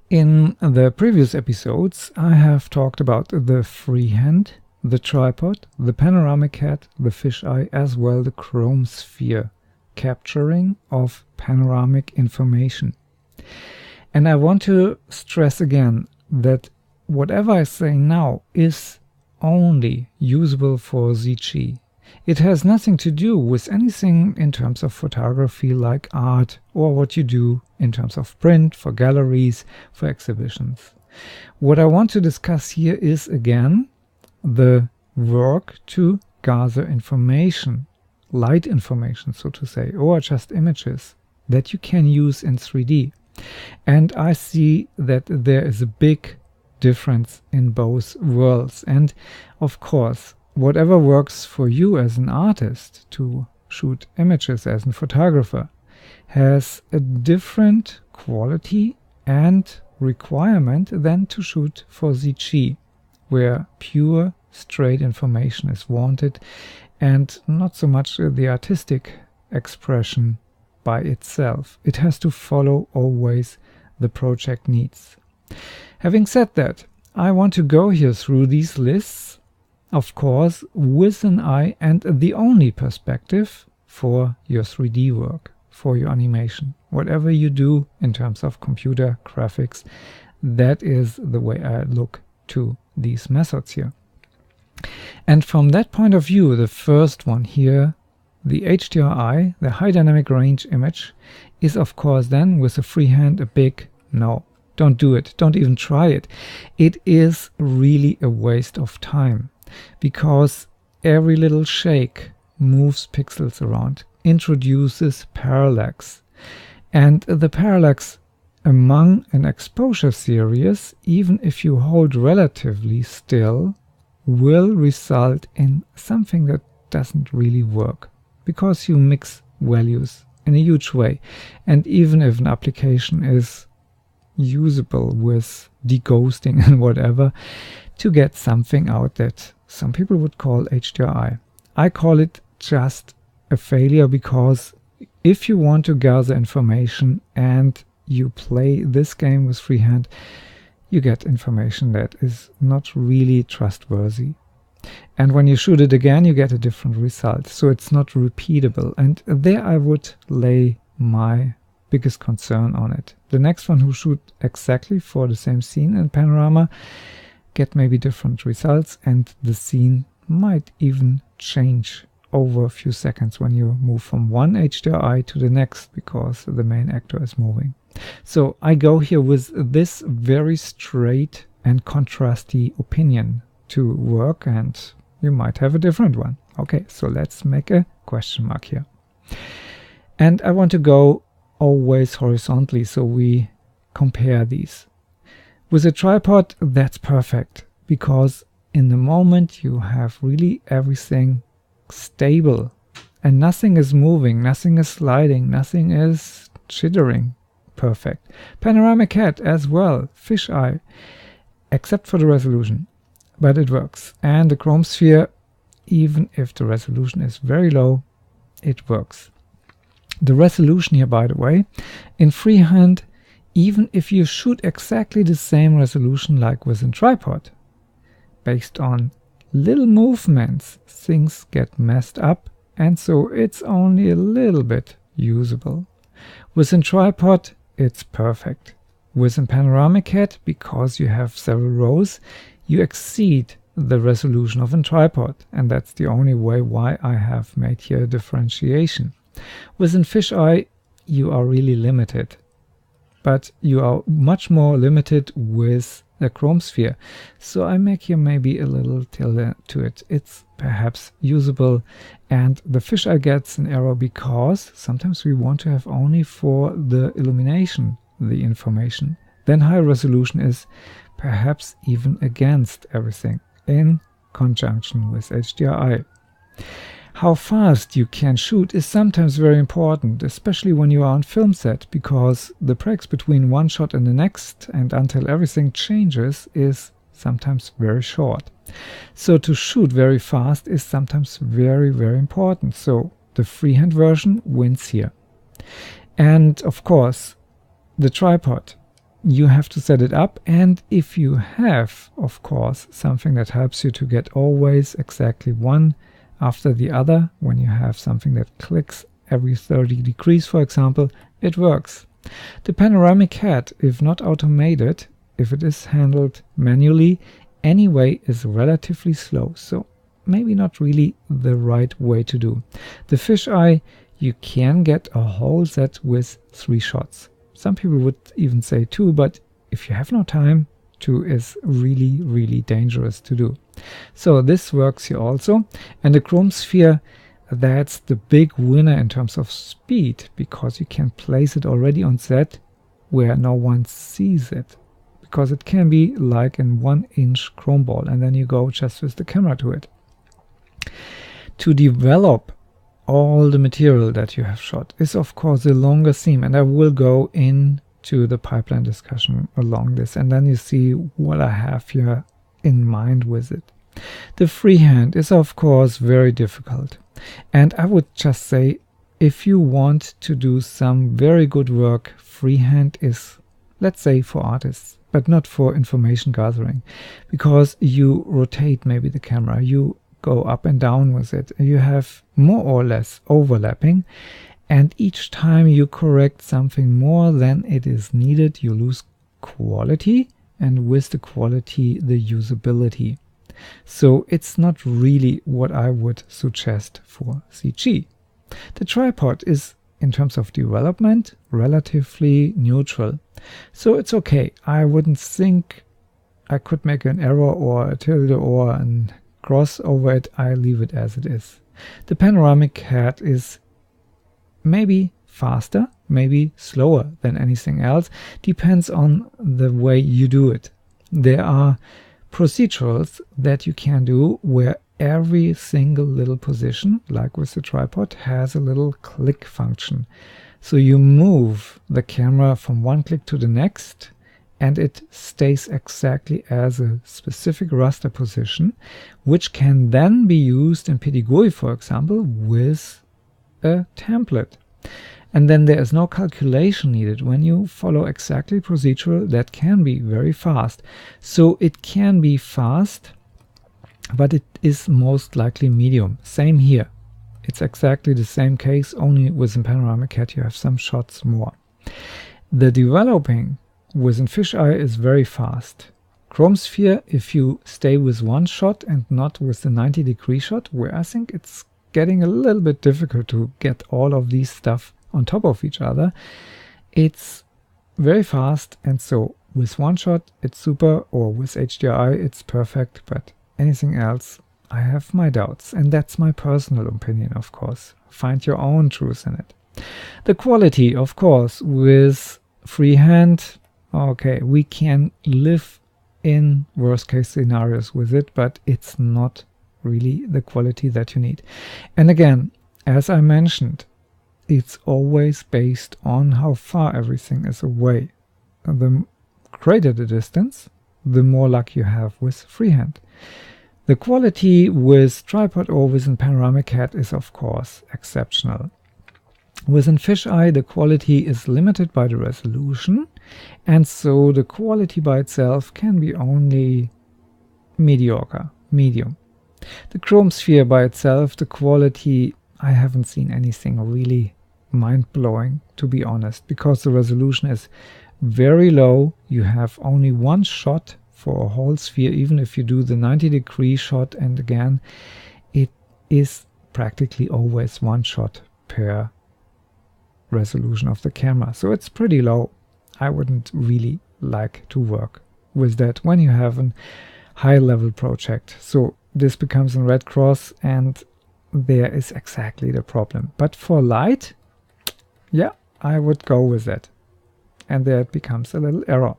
In the previous episodes, I have talked about the freehand, the tripod, the panoramic head, the fisheye, as well the chrome sphere, capturing of panoramic information. And I want to stress again that whatever I say now is only usable for ZG. It has nothing to do with anything in terms of photography like art, or what you do in terms of print, for galleries, for exhibitions. What I want to discuss here is again the work to gather information, light information so to say, or just images that you can use in 3D. And I see that there is a big difference in both worlds. And of course, whatever works for you as an artist to shoot images as a photographer has a different quality and requirement than to shoot for ZG, where pure straight information is wanted and not so much the artistic expression by itself. It has to follow always the project needs. Having said that, I want to go here through these lists, of course, with an eye and the only perspective for your 3D work, for your animation. Whatever you do in terms of computer graphics, that is the way I look to these methods here. And from that point of view, the first one here, the HDRI, the high dynamic range image, is of course then with a freehand a big no. Don't do it. Don't even try it. It is really a waste of time because every little shake moves pixels around, introduces parallax. And the parallax among an exposure series, even if you hold relatively still, will result in something that doesn't really work because you mix values in a huge way. And even if an application is usable with deghosting and whatever, to get something out that some people would call HDRI. I call it just a failure because if you want to gather information and you play this game with freehand, you get information that is not really trustworthy. And when you shoot it again, you get a different result. So it's not repeatable. And there I would lay my biggest concern on it. The next one who shoot exactly for the same scene in panorama get maybe different results, and the scene might even change over a few seconds when you move from one HDRI to the next because the main actor is moving. So I go here with this very straight and contrasty opinion to work, and you might have a different one. Okay, so let's make a question mark here. And I want to go always horizontally, so we compare these. With a tripod, that's perfect, because in the moment you have really everything stable and nothing is moving, nothing is sliding, nothing is jittering. Perfect. Panoramic head as well, fisheye, except for the resolution, but it works. And the chrome sphere, even if the resolution is very low, it works. The resolution here, by the way, in freehand, even if you shoot exactly the same resolution like with a tripod, based on little movements, things get messed up, and so it's only a little bit usable. With a tripod, it's perfect. With a panoramic head, because you have several rows, you exceed the resolution of a tripod, and that's the only way why I have made here a differentiation. With a fisheye, you are really limited, but you are much more limited with the chrome sphere. So I make here maybe a little tilde to it. It's perhaps usable, and the fisheye gets an error because sometimes we want to have only for the illumination the information. Then high resolution is perhaps even against everything in conjunction with HDRI. How fast you can shoot is sometimes very important, especially when you are on film set, because the breaks between one shot and the next and until everything changes is sometimes very short. So to shoot very fast is sometimes very, very important. So the freehand version wins here. And of course, the tripod. you have to set it up, and if you have, of course, something that helps you to get always exactly one after the other, when you have something that clicks every 30 degrees, for example, it works. The panoramic head, if not automated, if it is handled manually, anyway is relatively slow, so maybe not really the right way to do. The fisheye, you can get a whole set with 3 shots. Some people would even say 2, but if you have no time, 2 is really, really dangerous to do. So this works here also. And the chrome sphere, that's the big winner in terms of speed, because you can place it already on set where no one sees it. Because it can be like in 1-inch chrome ball, and then you go just with the camera to it. To develop all the material that you have shot is of course a longer scene, and I will go into the pipeline discussion along this, and then you see what I have here in mind with it. The freehand is of course very difficult, and I would just say, if you want to do some very good work, freehand is, let's say, for artists, but not for information gathering, because you rotate maybe the camera, you go up and down with it, you have more or less overlapping, and each time you correct something more than it is needed, you lose quality, and with the quality, the usability. So it's not really what I would suggest for CG. The tripod is, in terms of development, relatively neutral, so it's okay. I wouldn't think I could make an error or a tilde or an cross over it. I leave it as it is. The panoramic head is maybe faster, maybe slower than anything else, depends on the way you do it. There are procedurals that you can do where every single little position, like with the tripod, has a little click function. So you move the camera from one click to the next, and it stays exactly as a specific raster position, which can then be used in Pedigui, for example, with a template. And then there is no calculation needed. When you follow exactly procedural, that can be very fast. So it can be fast, but it is most likely medium. Same here. It's exactly the same case, only with a panoramic head you have some shots more. The developing within fisheye is very fast. Chrome sphere, if you stay with one shot and not with the 90-degree shot, where I think it's getting a little bit difficult to get all of these stuff on top of each other, it's very fast, and so with one shot it's super, or with HDRI it's perfect, but anything else I have my doubts, and that's my personal opinion, of course. Find your own truth in it. The quality, of course, with freehand, okay, we can live in worst case scenarios with it, but it's not really the quality that you need. And again, as I mentioned, it's always based on how far everything is away. The greater the distance, the more luck you have with freehand. The quality with tripod or with a panoramic head is of course exceptional. Within fisheye, the quality is limited by the resolution, and so the quality by itself can be only mediocre, medium. The chrome sphere by itself, the quality, I haven't seen anything really mind-blowing, to be honest, because the resolution is very low. You have only one shot for a whole sphere, even if you do the 90-degree shot, and again, it is practically always one shot per resolution of the camera, so it's pretty low. I wouldn't really like to work with that when you have a high-level project. So this becomes a red cross, and there is exactly the problem. But for light, yeah, I would go with that, and there it becomes a little error.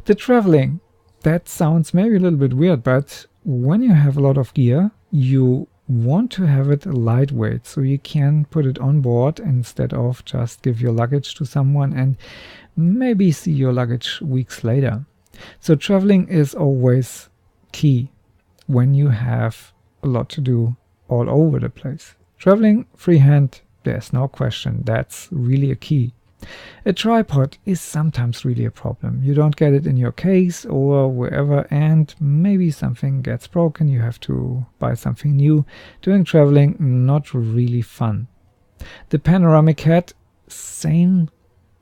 The traveling, that sounds maybe a little bit weird, but when you have a lot of gear, you want to have it lightweight, so you can put it on board instead of just give your luggage to someone and maybe see your luggage weeks later. So traveling is always key when you have a lot to do all over the place. Traveling freehand, there's no question, that's really a key. A tripod is sometimes really a problem. You don't get it in your case or wherever, and maybe something gets broken, you have to buy something new. Doing traveling, not really fun. The panoramic head, same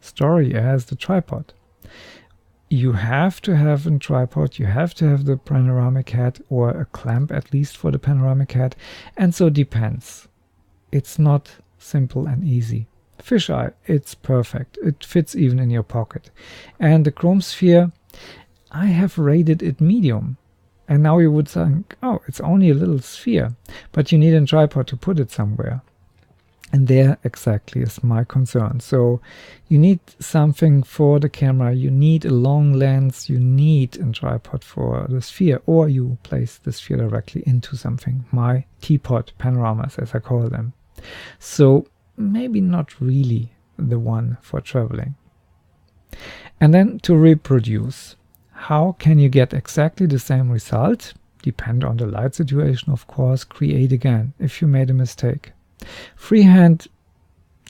story as the tripod. You have to have a tripod, you have to have the panoramic head, or a clamp at least for the panoramic head, and so depends. It's not simple and easy. Fisheye, it's perfect. It fits even in your pocket. And the chrome sphere, I have rated it medium. And now you would think, oh, it's only a little sphere, but you need a tripod to put it somewhere. And there exactly is my concern. So you need something for the camera, you need a long lens, you need a tripod for the sphere, or you place the sphere directly into something. My teapot panoramas, as I call them. So maybe not really the one for traveling. And then to reproduce. How can you get exactly the same result? Depend on the light situation, of course. Create again if you made a mistake. Freehand,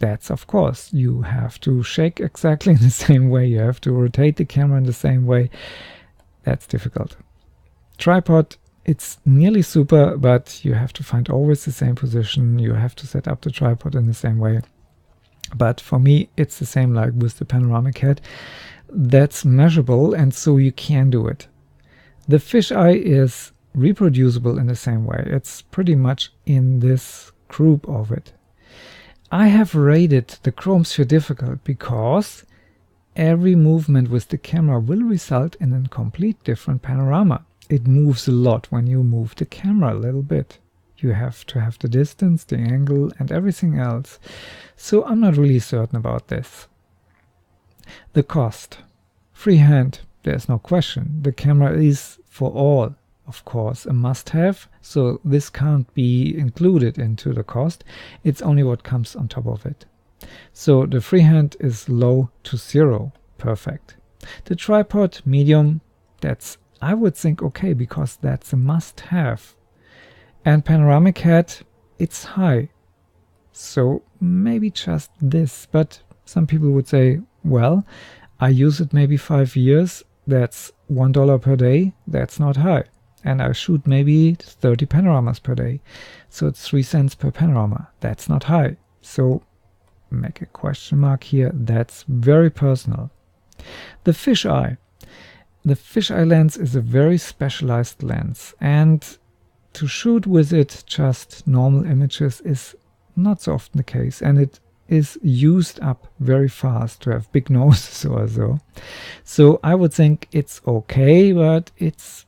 that's of course, you have to shake exactly in the same way, you have to rotate the camera in the same way. That's difficult. Tripod, it's nearly super, but you have to find always the same position, you have to set up the tripod in the same way. But for me, it's the same like with the panoramic head. That's measurable, and so you can do it. The fisheye is reproducible in the same way. It's pretty much in this group of it. I have rated the chrome sphere difficult because every movement with the camera will result in a complete different panorama. It moves a lot when you move the camera a little bit. You have to have the distance, the angle, and everything else. So I'm not really certain about this. The cost. Freehand, there's no question. The camera is for all, of course, a must-have, so this can't be included into the cost. It's only what comes on top of it. So the freehand is low to zero. Perfect. The tripod, medium, that's, I would think, okay, because that's a must-have. And panoramic head, it's high. So maybe just this, but some people would say, well, I use it maybe 5 years, that's $1 per day, that's not high. And I shoot maybe 30 panoramas per day, so it's 3 cents per panorama. That's not high. So make a question mark here. That's very personal. The fisheye. The fisheye lens is a very specialized lens, and to shoot with it just normal images is not so often the case, and it is used up very fast to have big noses or so. So I would think it's okay, but it's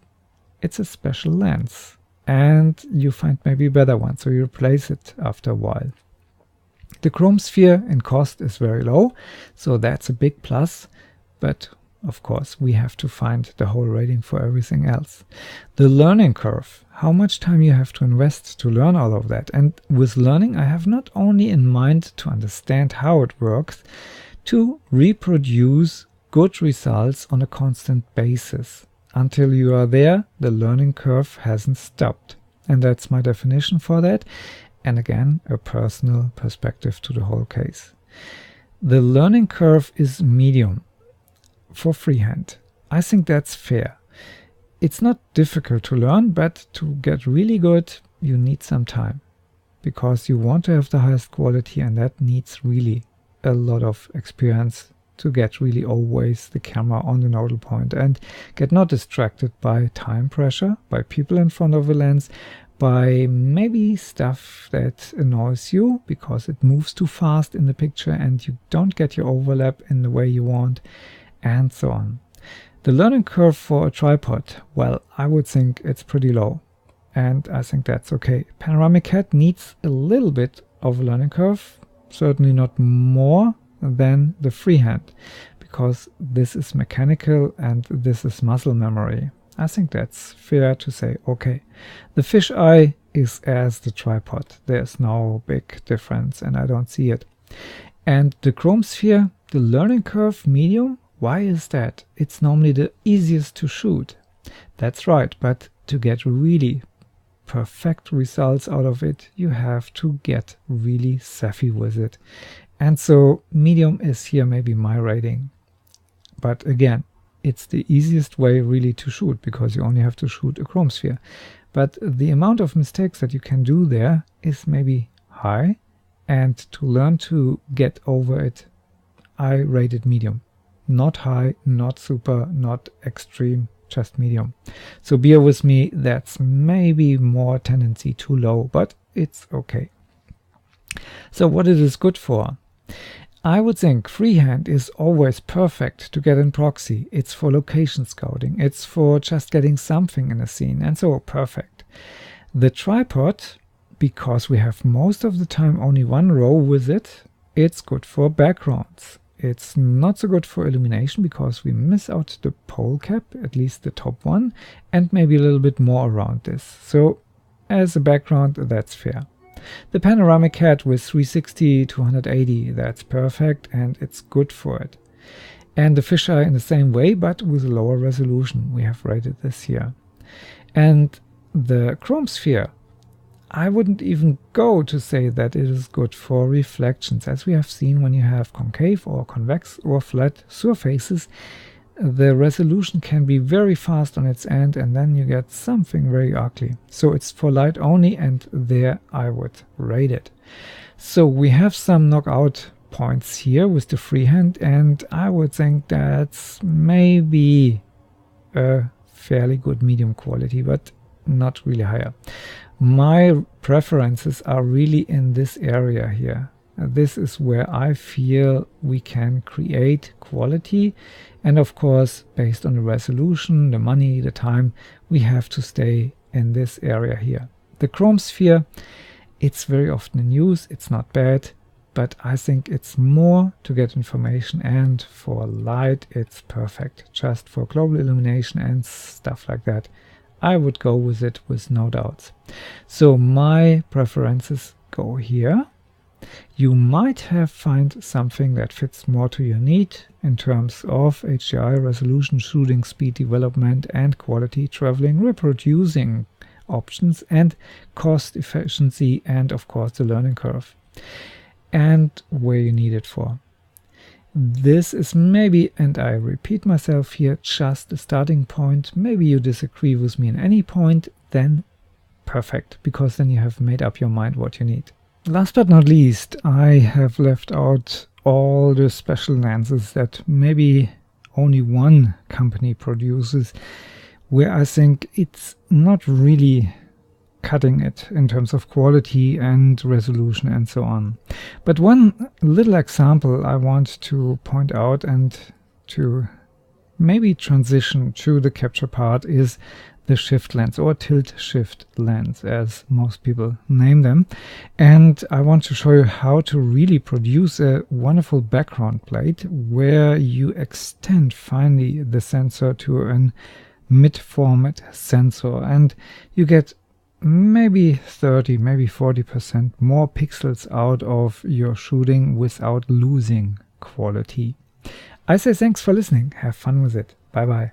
a special lens, and you find maybe a better one, so you replace it after a while. The chrome sphere in cost is very low, so that's a big plus, but of course we have to find the whole rating for everything else. The learning curve, how much time you have to invest to learn all of that. And with learning, I have not only in mind to understand how it works, to reproduce good results on a constant basis. Until you are there, the learning curve hasn't stopped. And that's my definition for that. And again, a personal perspective to the whole case. The learning curve is medium for freehand. I think that's fair. It's not difficult to learn, but to get really good, you need some time. Because you want to have the highest quality, and that needs really a lot of experience to get really always the camera on the nodal point and get not distracted by time pressure, by people in front of a lens, by maybe stuff that annoys you because it moves too fast in the picture and you don't get your overlap in the way you want, and so on. The learning curve for a tripod, well, I would think it's pretty low, and I think that's okay. Panoramic head needs a little bit of a learning curve, certainly not more than the freehand, because this is mechanical and this is muscle memory. I think that's fair to say, okay. The fisheye is as the tripod. There's no big difference and I don't see it. And the chrome sphere, the learning curve medium, why is that? It's normally the easiest to shoot. That's right, but to get really perfect results out of it, you have to get really savvy with it. And so medium is here maybe my rating. But again, it's the easiest way really to shoot, because you only have to shoot a chrome sphere. But the amount of mistakes that you can do there is maybe high, and to learn to get over it, I rate it medium. Not high, not super, not extreme, just medium. So bear with me, that's maybe more tendency too low, but it's okay. So what it is good for? I would think freehand is always perfect to get in proxy. It's for location scouting. It's for just getting something in a scene, and so perfect. The tripod, because we have most of the time only one row with it, it's good for backgrounds. It's not so good for illumination because we miss out the pole cap, at least the top one, and maybe a little bit more around this. So as a background, that's fair. The panoramic hat with 360 to 180, that's perfect and it's good for it. And the fisheye in the same way, but with a lower resolution. We have rated this here. And the chrome sphere, I wouldn't even go to say that it is good for reflections. As we have seen, when you have concave or convex or flat surfaces, the resolution can be very fast on its end, and then you get something very ugly. So it's for light only, and there I would rate it. So we have some knockout points here with the freehand, and I would think that's maybe a fairly good medium quality, but not really higher. My preferences are really in this area here. This is where I feel we can create quality, and of course, based on the resolution, the money, the time, we have to stay in this area here. The chrome sphere, it's very often in use, it's not bad, but I think it's more to get information, and for light it's perfect. Just for global illumination and stuff like that, I would go with it with no doubts. So my preferences go here. You might have find something that fits more to your need in terms of HDRI, resolution, shooting speed, development and quality, traveling, reproducing options, and cost efficiency, and of course the learning curve, and where you need it for. This is maybe, and I repeat myself here, just a starting point. Maybe you disagree with me in any point, then perfect, because then you have made up your mind what you need. Last but not least, I have left out all the special lenses that maybe only one company produces, where I think it's not really cutting it in terms of quality and resolution and so on. But one little example I want to point out and to maybe transition to the capture part is the shift lens, or tilt shift lens as most people name them. And I want to show you how to really produce a wonderful background plate where you extend finally the sensor to an mid-format sensor, and you get maybe 30, maybe 40% more pixels out of your shooting without losing quality. I say thanks for listening. Have fun with it. Bye bye.